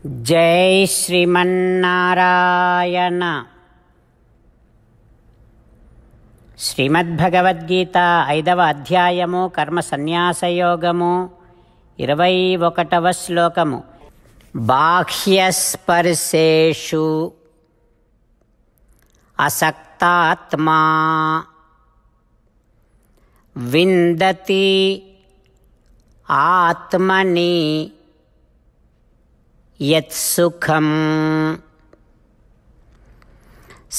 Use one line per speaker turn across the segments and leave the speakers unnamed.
జై శ్రీమన్నారాయణ. శ్రీమద్భగవద్గీత 5వ అధ్యాయము కర్మ సన్యాసయోగము 21వ శ్లోకము. బాహ్యస్పర్శేషు అసక్తాత్మా విందతి ఆత్మని యత్సుఖం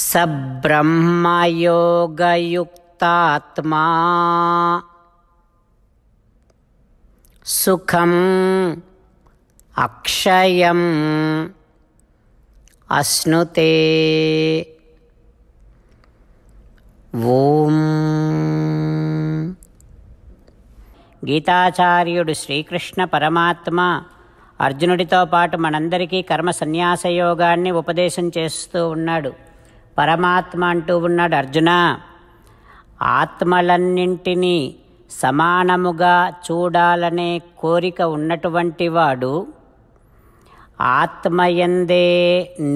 స బ్రహ్మయోగయుక్తాత్మా సుఖం అక్షయం అశ్నుతే. ఓం. గీతాచార్యుడు శ్రీకృష్ణ పరమాత్మ అర్జునుడితో పాటు మనందరికీ కర్మ సన్యాసయోగాన్ని ఉపదేశం చేస్తూ ఉన్నాడు. పరమాత్మ అంటూ ఉన్నాడు, అర్జున, ఆత్మలన్నింటినీ సమానముగా చూడాలనే కోరిక ఉన్నటువంటి వాడు, ఆత్మయందే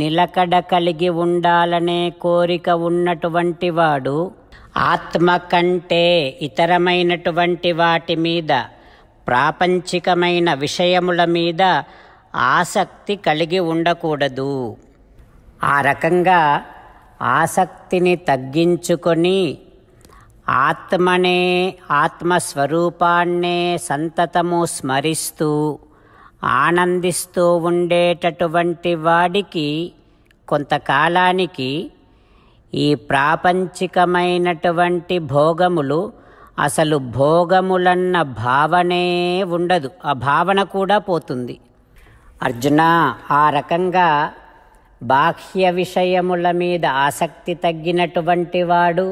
నిలకడ కలిగి ఉండాలనే కోరిక ఉన్నటువంటి వాడు, ఆత్మ కంటే ఇతరమైనటువంటి వాటి మీద, ప్రాపంచికమైన విషయముల మీద ఆసక్తి కలిగి ఉండకూడదు. ఆ రకంగా ఆసక్తిని తగ్గించుకొని ఆత్మనే, ఆత్మస్వరూపాన్నే సంతతము స్మరిస్తూ ఆనందిస్తూ ఉండేటటువంటి వాడికి కొంతకాలానికి ఈ ప్రాపంచికమైనటువంటి భోగములు, అసలు భోగములన్న భావనే ఉండదు. ఆ భావన కూడా పోతుంది. అర్జున, ఆ రకంగా బాహ్య విషయముల మీద ఆసక్తి తగ్గినటువంటి వాడు,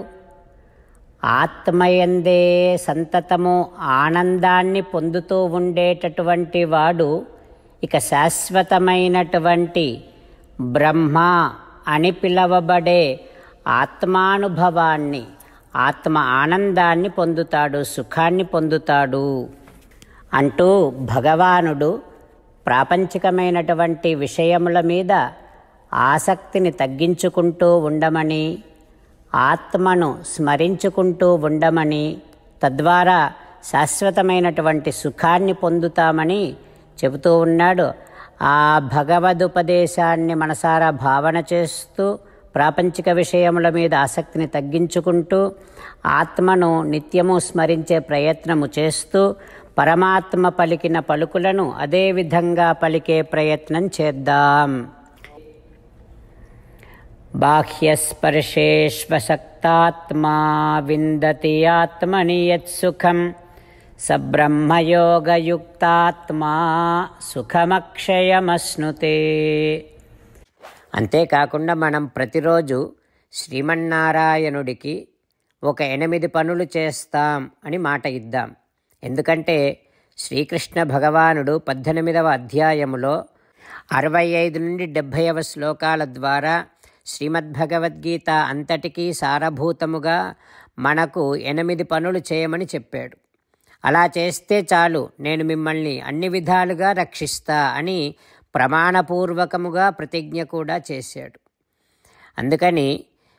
ఆత్మయందే సంతతము ఆనందాన్ని పొందుతూ ఉండేటటువంటి వాడు ఇక శాశ్వతమైనటువంటి బ్రహ్మ అని పిలవబడే ఆత్మానుభవాన్ని, ఆత్మ ఆనందాన్ని పొందుతాడు, సుఖాన్ని పొందుతాడు అంటూ భగవానుడు ప్రాపంచికమైనటువంటి విషయముల మీద ఆసక్తిని తగ్గించుకుంటూ ఉండమని, ఆత్మను స్మరించుకుంటూ ఉండమని, తద్వారా శాశ్వతమైనటువంటి సుఖాన్ని పొందుతామని చెబుతూ ఉన్నాడు. ఆ భగవదుపదేశాన్ని మనసారా భావన చేస్తూ ప్రాపంచిక విషయముల మీద ఆసక్తిని తగ్గించుకుంటూ ఆత్మను నిత్యము స్మరించే ప్రయత్నము చేస్తూ పరమాత్మ పలికిన పలుకులను అదే విధంగా పలికే ప్రయత్నం చేద్దాం. బాహ్యస్పర్శేష్వసక్తాత్మా విందతి ఆత్మని యత్సుఖం స బ్రహ్మయోగయుక్తాత్మా సుఖమక్షయమశ్నుతే. అంతేకాకుండా మనం ప్రతిరోజు శ్రీమన్నారాయణుడికి ఒక 8 పనులు చేస్తాం అని మాట ఇద్దాం. ఎందుకంటే శ్రీకృష్ణ భగవానుడు 18వ అధ్యాయములో 65 నుండి 70వ శ్లోకాల ద్వారా శ్రీమద్భగవద్గీత అంతటికీ సారభూతముగా మనకు 8 పనులు చేయమని చెప్పాడు. అలా చేస్తే చాలు, నేను మిమ్మల్ని అన్ని విధాలుగా రక్షిస్తా అని ప్రమాణపూర్వకముగా ప్రతిజ్ఞ కూడా చేశాడు. అందుకని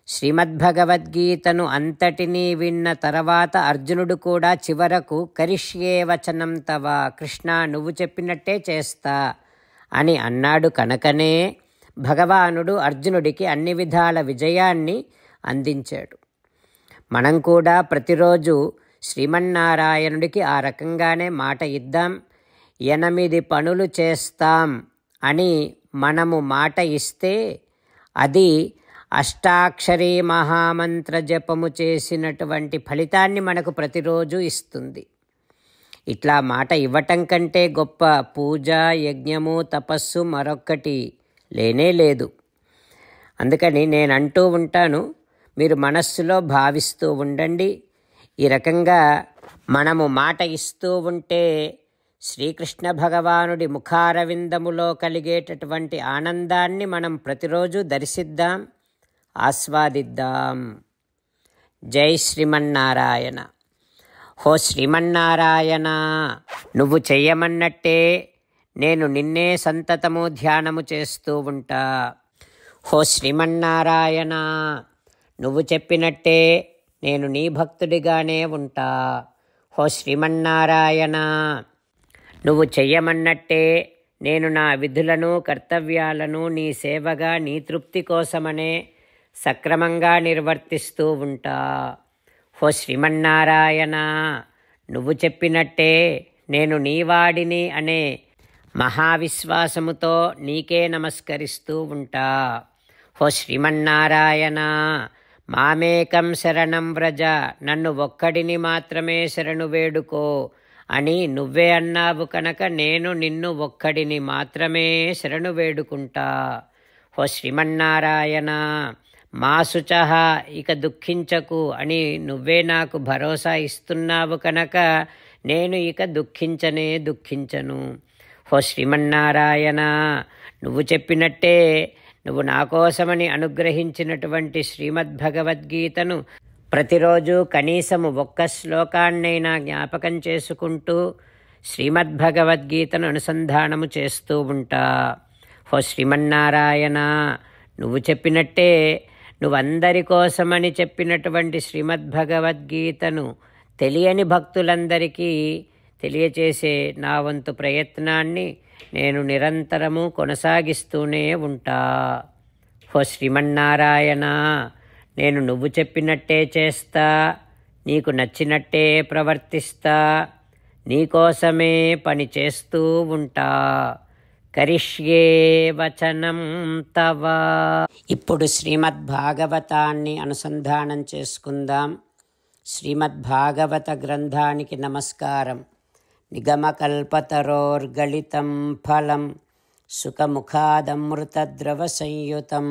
శ్రీమద్భగవద్గీతను అంతటినీ విన్న తర్వాత అర్జునుడు కూడా చివరకు కరిష్యే వచనం తవ, కృష్ణ నువ్వు చెప్పినట్టే చేస్తా అని అన్నాడు. కనుకనే భగవానుడు అర్జునుడికి అన్ని విధాల విజయాన్ని అందించాడు. మనం కూడా ప్రతిరోజు శ్రీమన్నారాయణుడికి ఆ రకంగానే మాట ఇద్దాం. 8 పనులు చేస్తాం అని మనము మాట ఇస్తే అది అష్టాక్షరీ మహామంత్ర జపము చేసినటువంటి ఫలితాన్ని మనకు ప్రతిరోజు ఇస్తుంది. ఇట్లా మాట ఇవ్వటం కంటే గొప్ప పూజ, యజ్ఞము, తపస్సు మరొక్కటి లేనే లేదు. అందుకని నేను అంటూ ఉంటాను, మీరు మనస్సులో భావిస్తూ ఉండండి. ఈ రకంగా మనము మాట ఇస్తూ ఉంటే శ్రీకృష్ణ భగవానుడి ముఖారవిందములో కలిగేటటువంటి ఆనందాన్ని మనం ప్రతిరోజు దర్శిద్దాం, ఆస్వాదిద్దాం. జై శ్రీమన్నారాయణ. హో శ్రీమన్నారాయణ, నువ్వు చెయ్యమన్నట్టే నేను నిన్నే సంతతము ధ్యానము చేస్తూ ఉంటా. హో శ్రీమన్నారాయణ, నువ్వు చెప్పినట్టే నేను నీ భక్తుడిగానే ఉంటా. హో శ్రీమన్నారాయణ, నువ్వు చెయ్యమన్నట్టే నేను నా విధులను కర్తవ్యాలను నీ సేవగా నీ తృప్తి కోసమనే సక్రమంగా నిర్వర్తిస్తూ ఉంటా. హో శ్రీమన్నారాయణ, నువ్వు చెప్పినట్టే నేను నీవాడిని అనే మహావిశ్వాసముతో నీకే నమస్కరిస్తూ ఉంటా. హో శ్రీమన్నారాయణ, మామేకం శరణం వ్రజ, నన్ను ఒక్కడిని మాత్రమే శరణు వేడుకో అని నువ్వే అన్నావు కనుక నేను నిన్ను ఒక్కడిని మాత్రమే శరణు వేడుకుంటా. హో శ్రీమన్నారాయణ, మా శుచః, ఇక దుఃఖించకు అని నువ్వే నాకు భరోసా ఇస్తున్నావు కనుక నేను ఇక దుఃఖించను. హో శ్రీమన్నారాయణ, నువ్వు చెప్పినట్టే నువ్వు నా కోసమని అనుగ్రహించినటువంటి శ్రీమద్భగవద్గీతను ప్రతిరోజు కనీసము ఒక్క శ్లోకాన్నైనా జ్ఞాపకం చేసుకుంటూ శ్రీమద్భగవద్గీతను అనుసంధానము చేస్తూ ఉంటా. హో శ్రీమన్నారాయణ, నువ్వు చెప్పినట్టే నువ్వందరి కోసమని చెప్పినటువంటి శ్రీమద్భగవద్గీతను తెలియని భక్తులందరికీ తెలియచేసే నా వంతు ప్రయత్నాన్ని నేను నిరంతరము కొనసాగిస్తూనే ఉంటా. హో శ్రీమన్నారాయణ, నేను నువ్వు చెప్పినట్టే చేస్తా, నీకు నచ్చినట్టే ప్రవర్తిస్తా, నీకోసమే పని చేస్తూ ఉంటా. కరిష్యే వచనం తవ. ఇప్పుడు శ్రీమద్భాగవతాన్ని అనుసంధానం చేసుకుందాం. శ్రీమద్భాగవత గ్రంథానికి నమస్కారం. నిగమకల్పతరోర్గళితం ఫలం సుఖముఖాదమృతద్రవ సంయుతం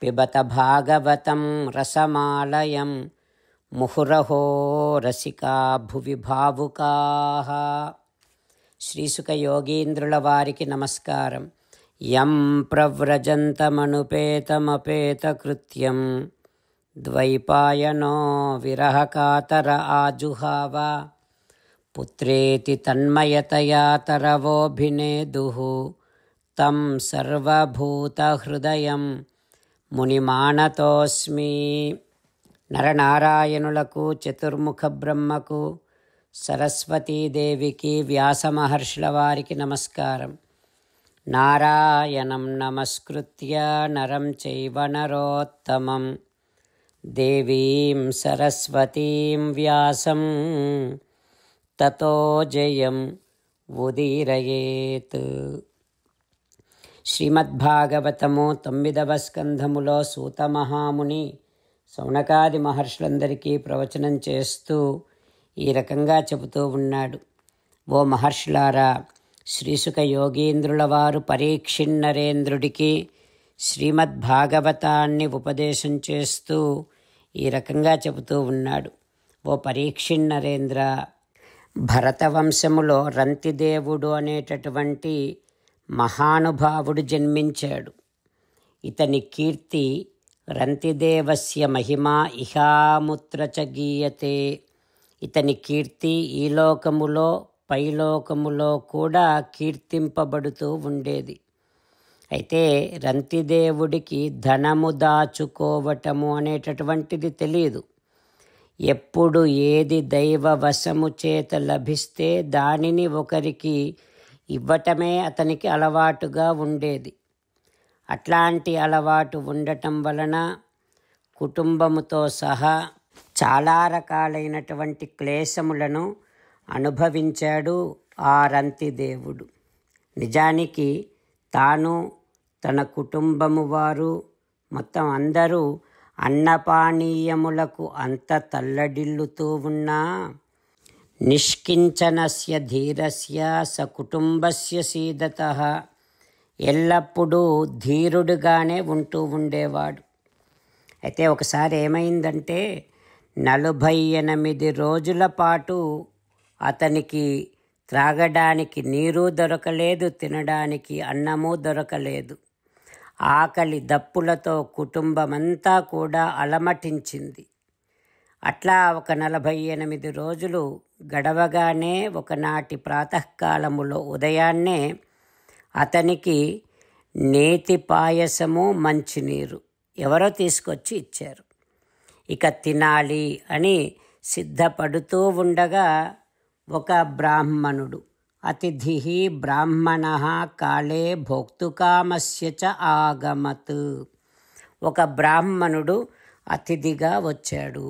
పిబత భాగవతం రసమాలయం ముహురహో రసికా భువి భావుకాః. శ్రీసుఖ యోగీంద్రుల వారికి నమస్కారం. యం ప్రవ్రజంతమనుపేతమపేతకృత్యం ద్వైపాయనో విరహకాతర ఆజుహావ పుత్రేతి తన్మయతయా తరవోభినేదుః తం సర్వభూతహృదయం మునిమానతోస్మి. నరనారాయణులకు, చతుర్ముఖ బ్రహ్మకు, సరస్వతీదేవికి, వ్యాస మహర్షుల వారికి నమస్కారం. నారాయణం నమస్కృత్య నరం చైవ నరోత్తమం దేవీం సరస్వతీం వ్యాసం తతో జయం ఉదీరయేత్. శ్రీమద్భాగవతము 9వ స్కంధములో సూత మహాముని శౌనకాది మహర్షులందరికీ ప్రవచనం చేస్తూ ఈ రకంగా చెబుతూ ఉన్నాడు. ఓ మహర్షులారా, శ్రీసుఖ యోగీంద్రుల వారు పరీక్షిన్నరేంద్రుడికి శ్రీమద్భాగవతాన్ని ఉపదేశం చేస్తూ ఈ రకంగా చెబుతూ ఉన్నాడు. ఓ పరీక్షిన్నరేంద్ర, భరతవంశములో రంతిదేవుడు అనేటటువంటి మహానుభావుడు జన్మించాడు. ఇతని కీర్తి రంతిదేవస్య మహిమా ఇహాముత్ర చ గీయతే. ఇతని కీర్తి ఈ లోకములో పైలోకములో కూడా కీర్తింపబడుతూ ఉండేది. అయితే రంతిదేవుడికి ధనము దాచుకోవటము అనేటటువంటిది తెలియదు. ఎప్పుడు ఏది దైవ వశము చేత లభిస్తే దానిని ఒకరికి ఇవ్వటమే అతనికి అలవాటుగా ఉండేది. అట్లాంటి అలవాటు ఉండటం వలన కుటుంబముతో సహా చాలా రకాలైనటువంటి క్లేశములను అనుభవించాడు ఆ రంతిదేవుడు. నిజానికి తాను, తన కుటుంబము వారు, మొత్తం అందరూ అన్నపానీయములకు అంత తల్లడిల్లుతూ ఉన్నా నిష్కించనస్య ధీరస్య స కుటుంబస్య సీదతః, ఎల్లప్పుడూ ధీరుడుగానే ఉంటూ ఉండేవాడు. అయితే ఒకసారి ఏమైందంటే 48 రోజుల పాటు అతనికి త్రాగడానికి నీరు దొరకలేదు, తినడానికి అన్నము దొరకలేదు. ఆకలి దప్పులతో కుటుంబమంతా కూడా అలమటించింది. అట్లా ఒక 48 రోజులు గడవగానే ఒకనాటి ప్రాతకాలములో ఉదయాన్నే అతనికి నేతి పాయసము మంచినీరు ఎవరో తీసుకొచ్చి ఇచ్చారు. ఇక తినాలి అని సిద్ధపడుతూ ఉండగా ఒక బ్రాహ్మణుడు, అతిథి బ్రాహ్మణ కాళే భోక్తుకామస్య చ ఆగమత్, ఒక బ్రాహ్మణుడు అతిథిగా వచ్చాడు.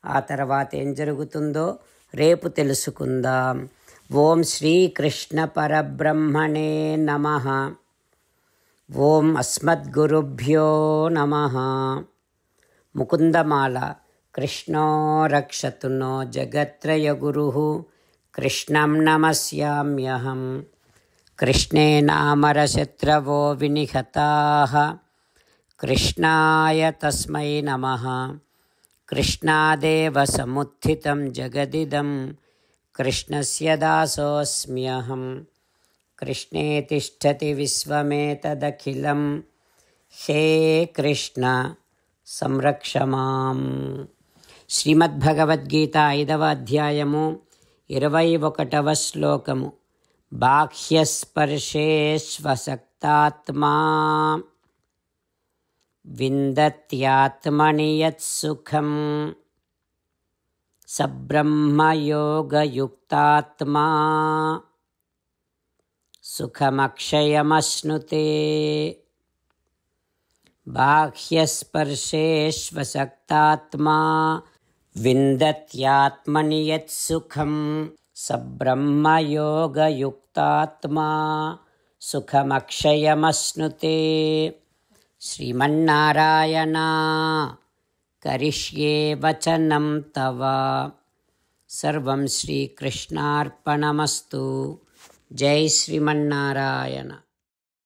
ఆ తర్వాత ఏం జరుగుతుందో రేపు తెలుసుకుందాం. ఓం శ్రీకృష్ణ పరబ్రహ్మణే నమః. ఓం అస్మద్గురుభ్యో నమః. ముకుందమాల. కృష్ణో రక్షతు నో జగత్రయగురుః కృష్ణం నమస్యామ్యహం. కృష్ణే నామరశత్రవో వినిహతాః కృష్ణాయ తస్మై నమః. కృష్ణాదేవ సముత్థితం జగదిదం కృష్ణస్య దాసోऽస్మ్యహం. కృష్ణే తిష్టతి విశ్వమేతదఖిలం హే కృష్ణ సంరక్ష మాం. శ్రీమద్భగవద్గీత 5వ అధ్యాయము 21వ శ్లోకము. బాహ్యస్పర్శేష్వసక్తాత్మా విందత్యాత్మని యత్సుఖం సబ్రహ్మయోగయుక్తాత్మా సుఖమక్షయమశ్నుతే. బాహ్యస్పర్శేష్వసక్తాత్మా విందత్యాత్మని యత్సుఖం సబ్రహ్మయోగయుక్తాత్మా సుఖమక్షయమశ్నుతే. శ్రీమన్నారాయణ కరిష్యే వచనం తవ. సర్వం శ్రీకృష్ణార్పణమస్తు. జై శ్రీమన్నారాయణ.